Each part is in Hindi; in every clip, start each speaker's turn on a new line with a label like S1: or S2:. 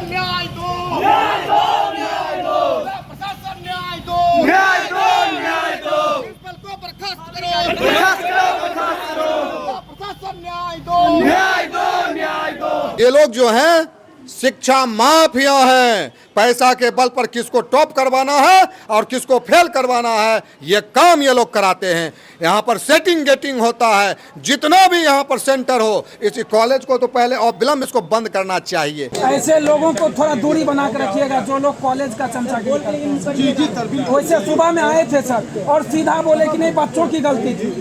S1: प्रशासन न्याय दो,
S2: न्याय दो,
S1: प्रशासन न्याय दो,
S2: न्याय दो,
S1: प्रिंसिपल को बर्खास्त करो, प्रशासन न्याय दो,
S2: न्याय दो।
S3: ये लोग जो हैं शिक्षा माफिया हैं। पैसा के बल पर किसको टॉप करवाना है और किसको फेल करवाना है, ये काम ये लोग कराते हैं। यहाँ पर सेटिंग गेटिंग होता है। जितना भी यहाँ पर सेंटर हो, इस कॉलेज को तो पहले और विलम्ब इसको बंद करना चाहिए।
S4: ऐसे लोगों को थोड़ा दूरी बना कर रखिएगा जो लोग कॉलेज का चमचागिरी करते हैं। वैसे सुबह में आए थे सर और सीधा बोले कि नहीं बच्चों की गलती थी,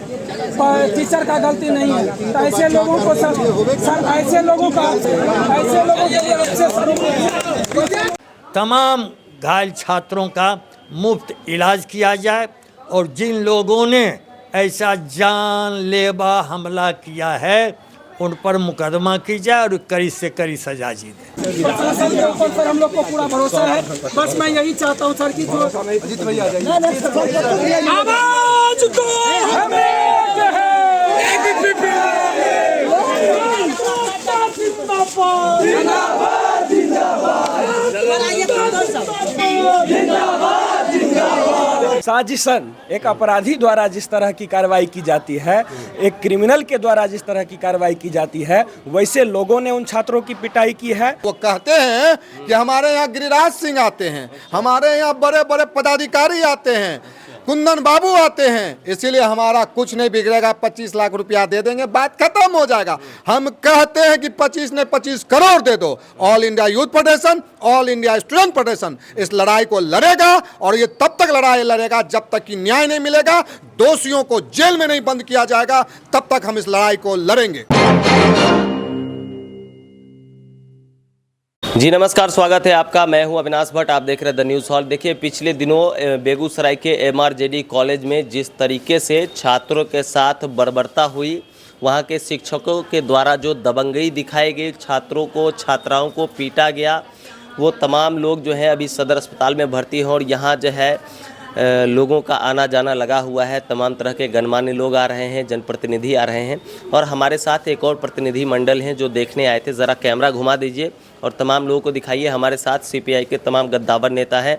S4: टीचर का गलती नहीं है। तो ऐसे लोगों को सर ऐसे लोगों के लिए अच्छे
S5: तमाम घायल छात्रों का मुफ्त इलाज किया जाए और जिन लोगों ने ऐसा जानलेवा हमला किया है उन पर मुकदमा की जाए और कड़ी से कड़ी सजा दी दे।
S4: प्रशासन के ऊपर सर हम लोग को पूरा भरोसा है। बस मैं यही चाहता हूँ सर कि जो आवाज दो हमें
S6: साजिशन एक अपराधी द्वारा जिस तरह की कार्रवाई की जाती है, एक क्रिमिनल के द्वारा जिस तरह की कार्रवाई की जाती है, वैसे लोगों ने उन छात्रों की पिटाई की है।
S3: वो कहते हैं कि हमारे यहाँ गिरिराज सिंह आते हैं, हमारे यहाँ बड़े बड़े पदाधिकारी आते हैं, कुंदन बाबू आते हैं, इसीलिए हमारा कुछ नहीं बिगड़ेगा, 25 लाख रुपया दे देंगे, बात खत्म हो जाएगा। हम कहते हैं कि 25 ने 25 करोड़ दे दो। All India youth federation, all India student federation इस लड़ाई को लड़ेगा और ये तब तक लड़ाई लड़ेगा जब तक कि न्याय नहीं मिलेगा, दोषियों को जेल में नहीं बंद किया जाएगा, तब तक हम इस लड़ाई को लड़ेंगे।
S7: जी नमस्कार, स्वागत है आपका। मैं हूं अविनाश भट्ट, आप देख रहे हैं द न्यूज़ हॉल। देखिए, पिछले दिनों बेगूसराय के MRJD कॉलेज में जिस तरीके से छात्रों के साथ बर्बरता हुई, वहां के शिक्षकों के द्वारा जो दबंगई दिखाई गई, छात्रों को छात्राओं को पीटा गया, वो तमाम लोग जो है अभी सदर अस्पताल में भर्ती हैं और यहाँ जो है लोगों का आना जाना लगा हुआ है। तमाम तरह के गणमान्य लोग आ रहे हैं, जनप्रतिनिधि आ रहे हैं और हमारे साथ एक और प्रतिनिधि मंडल हैं जो देखने आए थे। ज़रा कैमरा घुमा दीजिए और तमाम लोगों को दिखाइए। हमारे साथ CPI के तमाम गद्दावर नेता हैं,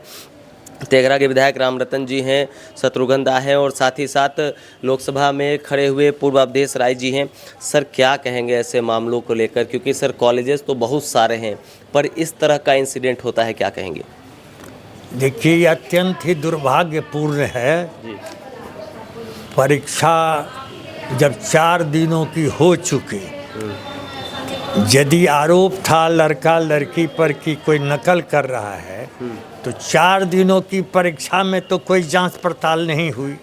S7: तेघरा के विधायक रामरतन जी हैं, शत्रुघ्न दा हैं और साथ ही साथ लोकसभा में खड़े हुए पूर्व अवधेश राय जी हैं। सर, क्या कहेंगे ऐसे मामलों को लेकर, क्योंकि सर कॉलेजेस तो बहुत सारे हैं पर इस तरह का इंसिडेंट होता है, क्या कहेंगे?
S5: देखिए, ये अत्यंत ही दुर्भाग्यपूर्ण है। परीक्षा जब 4 दिनों की हो चुकी, यदि आरोप था लड़का लड़की पर कि कोई नकल कर रहा है, तो 4 दिनों की परीक्षा में तो कोई जांच पड़ताल नहीं हुई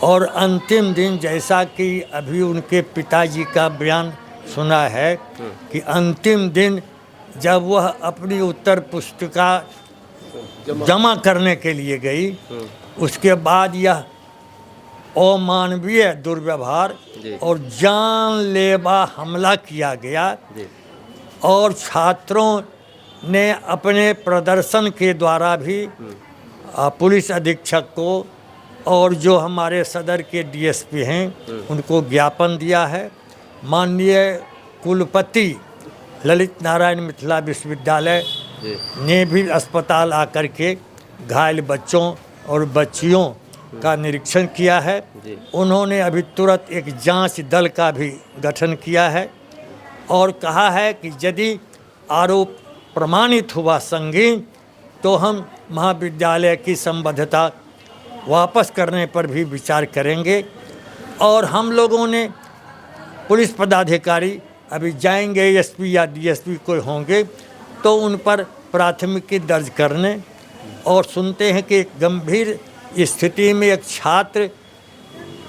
S5: और अंतिम दिन, जैसा कि अभी उनके पिताजी का बयान सुना है कि अंतिम दिन जब वह अपनी उत्तर पुस्तिका जमा करने के लिए गई, उसके बाद यह अमानवीय दुर्व्यवहार और जानलेवा हमला किया गया और छात्रों ने अपने प्रदर्शन के द्वारा भी पुलिस अधीक्षक को और जो हमारे सदर के DSP हैं उनको ज्ञापन दिया है। माननीय कुलपति ललित नारायण मिथिला विश्वविद्यालय ने भी अस्पताल आकर के घायल बच्चों और बच्चियों का निरीक्षण किया है। उन्होंने अभी तुरंत एक जांच दल का भी गठन किया है और कहा है कि यदि आरोप प्रमाणित हुआ संगीन तो हम महाविद्यालय की संबद्धता वापस करने पर भी विचार करेंगे। और हम लोगों ने पुलिस पदाधिकारी अभी जाएंगे, SP या DSP कोई होंगे तो उन पर प्राथमिकी दर्ज करने, और सुनते हैं कि एक गंभीर स्थिति में एक छात्र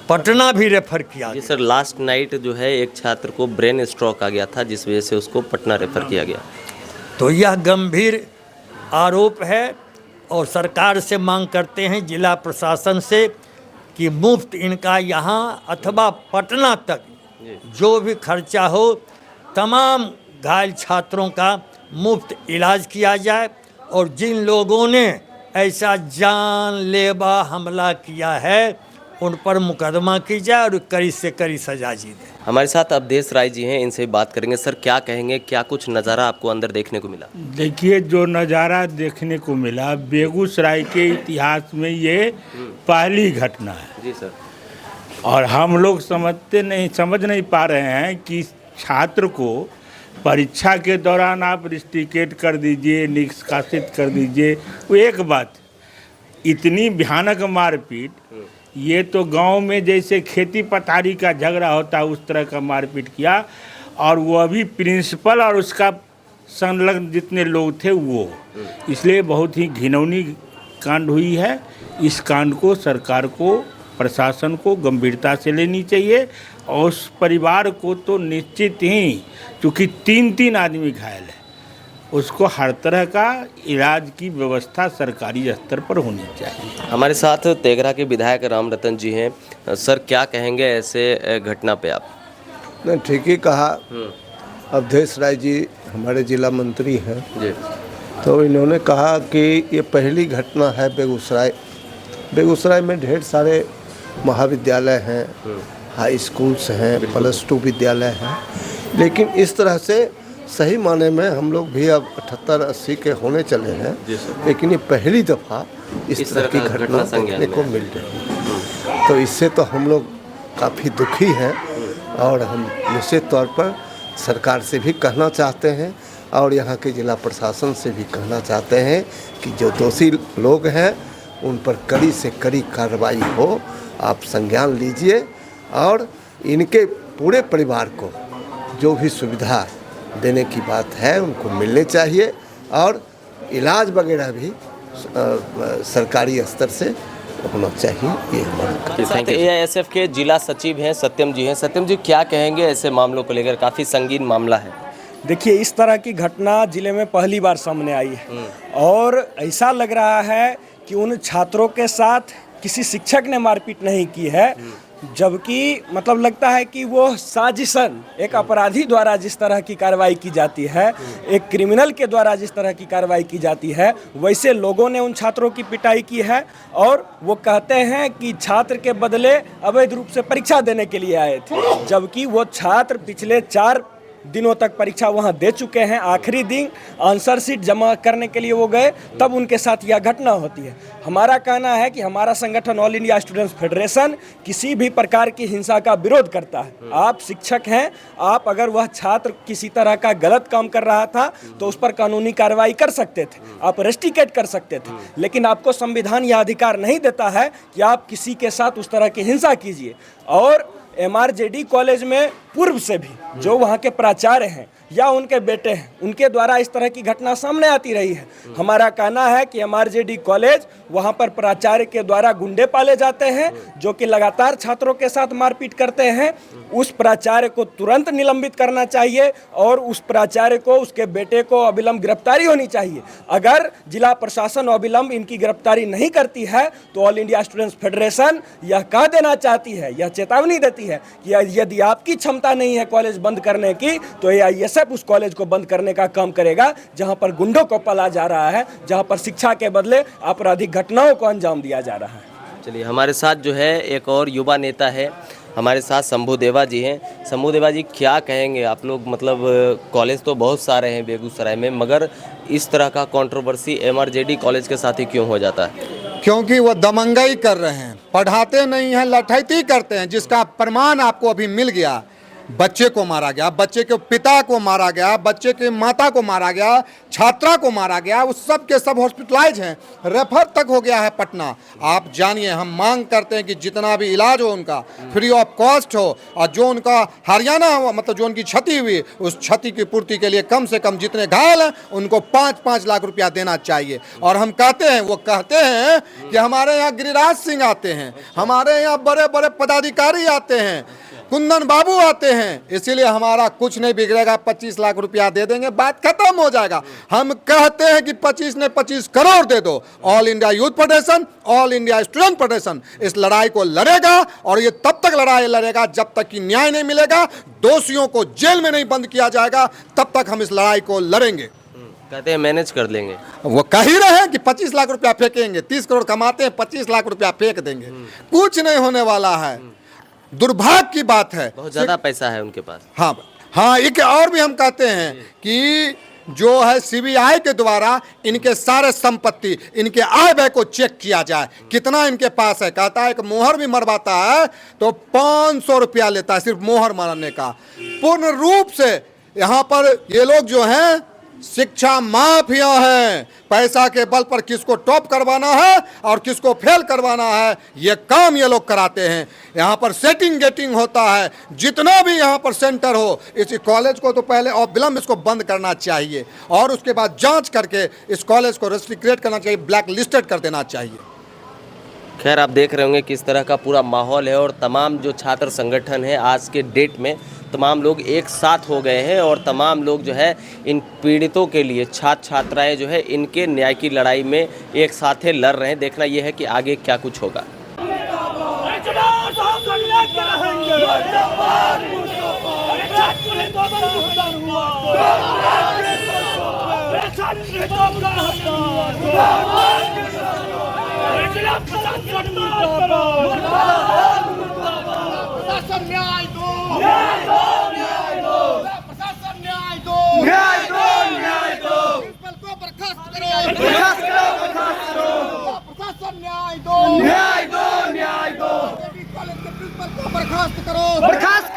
S5: पटना भी रेफर किया।
S7: जी सर, लास्ट नाइट जो है एक छात्र को ब्रेन स्ट्रोक आ गया था जिस वजह से उसको पटना रेफर किया गया।
S5: तो यह गंभीर आरोप है और सरकार से मांग करते हैं, जिला प्रशासन से, कि मुफ्त इनका यहाँ अथवा पटना तक जो भी खर्चा हो तमाम घायल छात्रों का मुफ्त इलाज किया जाए और जिन लोगों ने ऐसा जानलेवा हमला किया है उन पर मुकदमा की जाए और कड़ी से कड़ी सजा दी दे।
S7: हमारे साथ अवधेश राय जी हैं, इनसे बात करेंगे। सर क्या कहेंगे, क्या कुछ नज़ारा आपको अंदर देखने को मिला?
S8: देखिए, जो नज़ारा देखने को मिला बेगूसराय के इतिहास में ये पहली घटना है
S7: जी सर।
S8: और हम लोग समझ नहीं पा रहे हैं कि छात्र को परीक्षा के दौरान आप रिस्ट्रिकेट कर दीजिए, निष्कासित कर दीजिए, वो एक बात। इतनी भयानक मारपीट, ये तो गांव में जैसे खेती पथारी का झगड़ा होता है उस तरह का मारपीट किया, और वो अभी प्रिंसिपल और उसका संलग्न जितने लोग थे वो, इसलिए बहुत ही घिनौनी कांड हुई है। इस कांड को सरकार को, प्रशासन को गंभीरता से लेनी चाहिए और उस परिवार को तो निश्चित ही, चूँकि 3 आदमी घायल है, उसको हर तरह का इलाज की व्यवस्था सरकारी स्तर पर होनी चाहिए।
S7: हमारे साथ तेघरा के विधायक राम रतन जी हैं। सर क्या कहेंगे ऐसे घटना पे आप?
S9: नहीं, ठीक ही कहा। अवधेश राय जी हमारे जिला मंत्री हैं
S7: जी।
S9: तो इन्होंने कहा कि ये पहली घटना है बेगूसराय में ढेर सारे महाविद्यालय हैं, हाई स्कूल्स हैं, +2 विद्यालय हैं, लेकिन इस तरह से सही माने में हम लोग भी अब 78-80 के होने चले हैं, लेकिन ये पहली दफ़ा इस तरह की घटना देखने को मिल रही है। तो इससे तो हम लोग काफ़ी दुखी हैं और हम निश्चित तौर पर सरकार से भी कहना चाहते हैं और यहाँ के जिला प्रशासन से भी कहना चाहते हैं कि जो दोषी लोग हैं उन पर कड़ी से कड़ी कार्रवाई हो। आप संज्ञान लीजिए और इनके पूरे परिवार को जो भी सुविधा देने की बात है उनको मिलने चाहिए और इलाज वगैरह भी सरकारी स्तर से होना चाहिए। ये हमारा
S7: एआईएसएफ के जिला सचिव हैं सत्यम जी हैं। सत्यम जी क्या कहेंगे ऐसे मामलों को लेकर? काफ़ी संगीन मामला है।
S6: देखिए, इस तरह की घटना जिले में पहली बार सामने आई है और ऐसा लग रहा है कि उन छात्रों के साथ किसी शिक्षक ने मारपीट नहीं की है, जबकि मतलब लगता है कि वो साजिशन, एक अपराधी द्वारा जिस तरह की कार्रवाई की जाती है, एक क्रिमिनल के द्वारा जिस तरह की कार्रवाई की जाती है, वैसे लोगों ने उन छात्रों की पिटाई की है और वो कहते हैं कि छात्र के बदले अवैध रूप से परीक्षा देने के लिए आए थे, जबकि वो छात्र पिछले 4 दिनों तक परीक्षा वहां दे चुके हैं। आखिरी दिन आंसर शीट जमा करने के लिए वो गए, तब उनके साथ यह घटना होती है। हमारा कहना है कि हमारा संगठन ऑल इंडिया स्टूडेंट्स फेडरेशन किसी भी प्रकार की हिंसा का विरोध करता है। आप शिक्षक हैं, आप अगर वह छात्र किसी तरह का गलत काम कर रहा था तो उस पर कानूनी कार्रवाई कर सकते थे, आप रेस्ट्रिकेट कर सकते थे, लेकिन आपको संविधान यह अधिकार नहीं देता है कि आप किसी के साथ उस तरह की हिंसा कीजिए। और MRJD कॉलेज में पूर्व से भी जो वहाँ के प्राचार्य हैं या उनके बेटे हैं, उनके द्वारा इस तरह की घटना सामने आती रही है। हमारा कहना है कि MRJD कॉलेज, वहाँ पर प्राचार्य के द्वारा गुंडे पाले जाते हैं जो कि लगातार छात्रों के साथ मारपीट करते हैं। उस प्राचार्य को तुरंत निलंबित करना चाहिए और उस प्राचार्य को, उसके बेटे को अविलंब गिरफ्तारी होनी चाहिए। अगर जिला प्रशासन अविलंब इनकी गिरफ्तारी नहीं करती है तो ऑल इंडिया स्टूडेंट्स फेडरेशन यह कह देना चाहती है, यह चेतावनी देती है कि यदि आपकी क्षमता नहीं है कॉलेज बंद करने की तो AISF उस कॉलेज को बंद करने का काम करेगा जहां पर गुंडों को पाला जा रहा है, जहां पर शिक्षा के बदले आपराधिक घटनाओं को अंजाम दिया जा रहा है।
S7: चलिए, हमारे साथ जो है एक और युवा नेता है, हमारे साथ शंभू देवा जी हैं। शंभू देवा जी क्या कहेंगे आप लोग? मतलब कॉलेज तो बहुत सारे हैं बेगूसराय में, मगर इस तरह का कंट्रोवर्सी MRJD कॉलेज के साथ ही क्यों हो जाता है?
S3: क्योंकि वो दमंगाई कर रहे हैं, पढ़ाते नहीं हैं, लठैती करते हैं, जिसका प्रमाण आपको अभी मिल गया। बच्चे को मारा गया, बच्चे के पिता को मारा गया, बच्चे के माता को मारा गया, छात्रा को मारा गया, उस सब के सब हॉस्पिटलाइज हैं, रेफर तक हो गया है पटना। आप जानिए, हम मांग करते हैं कि जितना भी इलाज हो उनका फ्री ऑफ कॉस्ट हो और जो उनका हरियाणा मतलब जो उनकी क्षति हुई उस क्षति की पूर्ति के लिए कम से कम जितने घायल हैं उनको 5-5 लाख रुपया देना चाहिए। और हम कहते हैं, वो कहते हैं कि हमारे यहाँ गिरिराज सिंह आते हैं, हमारे यहाँ बड़े बड़े पदाधिकारी आते हैं, कुंदन बाबू आते हैं, इसीलिए हमारा कुछ नहीं बिगड़ेगा, 25 लाख रुपया दे देंगे, बात खत्म हो जाएगा। हम कहते हैं कि 25 ने 25 करोड़ दे दो। All India youth federation, all India student federation इस लड़ाई को लड़ेगा और ये तब तक लड़ाई लड़ेगा जब तक कि न्याय नहीं मिलेगा, दोषियों को जेल में नहीं बंद किया जाएगा, तब तक हम इस लड़ाई को लड़ेंगे।
S7: कहते हैं मैनेज कर लेंगे।
S3: वो कह ही रहे हैं कि 25 लाख रुपया फेंकेंगे, 30 करोड़ कमाते हैं, 25 लाख रुपया फेंक देंगे। कुछ नहीं होने वाला है। दुर्भाग्य की बात है,
S7: बहुत ज़्यादा पैसा है उनके पास।
S3: हाँ हाँ, एक और भी हम कहते हैं कि जो है सीबीआई के द्वारा इनके सारे संपत्ति, इनके आय व्यय को चेक किया जाए, कितना इनके पास है। कहता है कि मोहर भी मरवाता है तो 500 रुपया लेता है सिर्फ मोहर मरने का। पूर्ण रूप से यहाँ पर ये लोग जो हैं शिक्षा माफिया हैं। पैसा के बल पर किसको टॉप करवाना है और किसको फेल करवाना है, ये काम ये लोग कराते हैं। यहाँ पर सेटिंग गेटिंग होता है। जितना भी यहाँ पर सेंटर हो, इस कॉलेज को तो पहले और विलम्ब इसको बंद करना चाहिए और उसके बाद जांच करके इस कॉलेज को रेस्ट्रिक्ट करना चाहिए, ब्लैक लिस्टेड कर देना चाहिए।
S7: खैर, आप देख रहे होंगे किस तरह का पूरा माहौल है और तमाम जो छात्र संगठन है आज के डेट में तमाम लोग एक साथ हो गए हैं और तमाम लोग जो है इन पीड़ितों के लिए, छात्र छात्राएं जो है इनके न्याय की लड़ाई में एक साथ लड़ रहे हैं। देखना यह है कि आगे क्या कुछ होगा।
S1: प्रशासन न्याय दो, प्रशासन न्याय दो,
S2: न्याय दो।
S1: प्रिंसिपल को बर्खास्त करो, प्रशासन न्याय दो,
S2: न्याय दो।
S1: कॉलेज के प्रिंसिपल को बर्खास्त करो,
S2: बर्खास्त